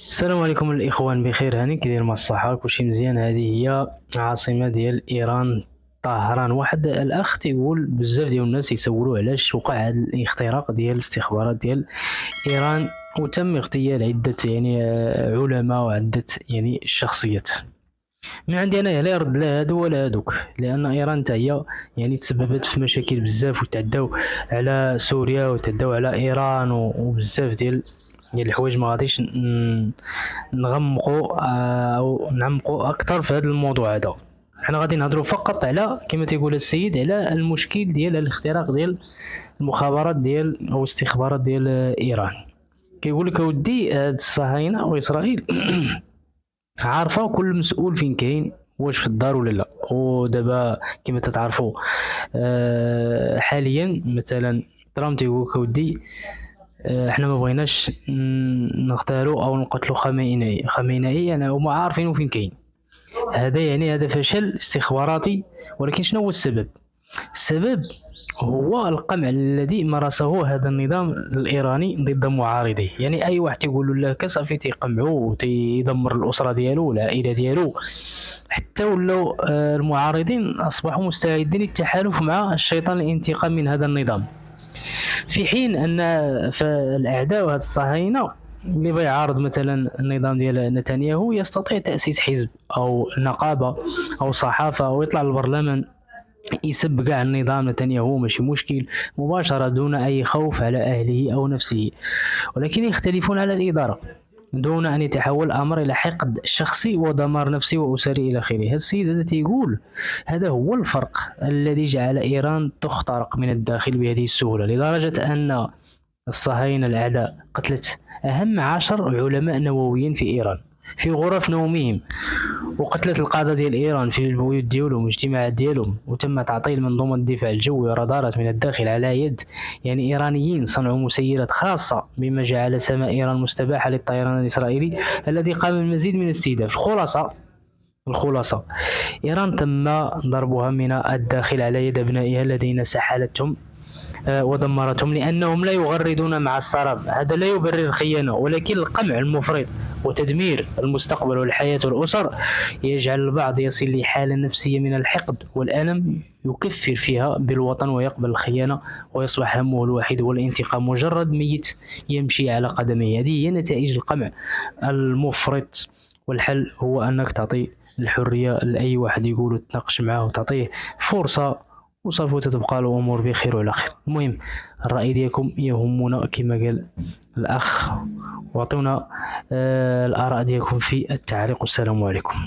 السلام عليكم الإخوان، بخير؟ هاني كي داير مع الصحة؟ كلشي مزيان. هذه هي عاصمة ديال إيران، طهران. واحد الأخ تيقول بزاف ديال الناس يسولوا علاش وقع هذا الاختراق ديال الاستخبارات ديال إيران، وتم اغتيال عدة علماء وعدة شخصيات. من عندي أنايا لا يرد لا هادو ولا هادوك، لأن إيران حتى هي تسببت في مشاكل بزاف، وتعداو على سوريا وتعداو على إيران وبزاف ديال الحوايج. ما غاديش نغمقوا او نعمقوا اكثر في هذا الموضوع هذا. حنا غادي نهضروا فقط على كما تيقول السيد على المشكل ديال الاختراق ديال المخابرات ديال او استخبارات ديال ايران. كيقول لك اودي هاد الصهاينه واسرائيل عارفه كل مسؤول فين كاين، واش في الدار ولا لا. ودابا كما تتعرفوا حاليا مثلا ترامب تيقول لك اودي احنا ما بغيناش نغتالوا او نقتلوا خمينائي انا هما عارفين فين كاين. هذا هذا فشل استخباراتي. ولكن شنو هو السبب؟ السبب هو القمع الذي مارسه هذا النظام الايراني ضد معارضيه. اي واحد تيقول له صافي تيقمعوا وتيدمر الاسره ديالو والعائله ديالو. حتى ولاو المعارضين اصبحوا مستعدين للتحالف مع الشيطان الانتقام من هذا النظام، في حين ان فالاعداء وهذا الصهاينه اللي بيعارض مثلا النظام ديال نتنياهو يستطيع تاسيس حزب او نقابه او صحافه او يطلع للبرلمان يسب كاع النظام نتنياهو، ماشي مشكل، مباشره دون اي خوف على اهله او نفسه. ولكن يختلفون على الاداره دون ان يتحول الامر الى حقد شخصي ودمار نفسي واسري الى اخره. هذا السيد هذا تيقول هذا هو الفرق الذي جعل ايران تخترق من الداخل بهذه السهوله، لدرجه ان الصهاينه الاعداء قتلت اهم 10 علماء نوويين في ايران في غرف نومهم، وقتلت القاده ديال ايران في البيوت ديالهم والاجتماعات ديالهم، وتم تعطيل منظومه الدفاع الجوي رادارات من الداخل على يد ايرانيين صنعوا مسيرات خاصه، بما جعل سماء ايران مستباحه للطيران الاسرائيلي الذي قام بالمزيد من الاستهداف. الخلاصه ايران تم ضربها من الداخل على يد ابنائها الذين سحلتهم ودمرتهم، لأنهم لا يغردون مع السراب. هذا لا يبرر الخيانة، ولكن القمع المفرط وتدمير المستقبل والحياة والأسر يجعل البعض يصل لحالة نفسية من الحقد والألم يكفر فيها بالوطن ويقبل الخيانة، ويصبح همه الوحيد هو الانتقام، مجرد ميت يمشي على قدميه. هذه هي نتائج القمع المفرط. والحل هو أنك تعطي الحرية لأي واحد يقول تناقش معه وتعطيه فرصة، وصافي تتبقى الامور بخير وعلى خير. المهم الراي ديالكم يهمنا كما قال الاخ، واعطونا الاراء ديالكم في التعليق. والسلام عليكم.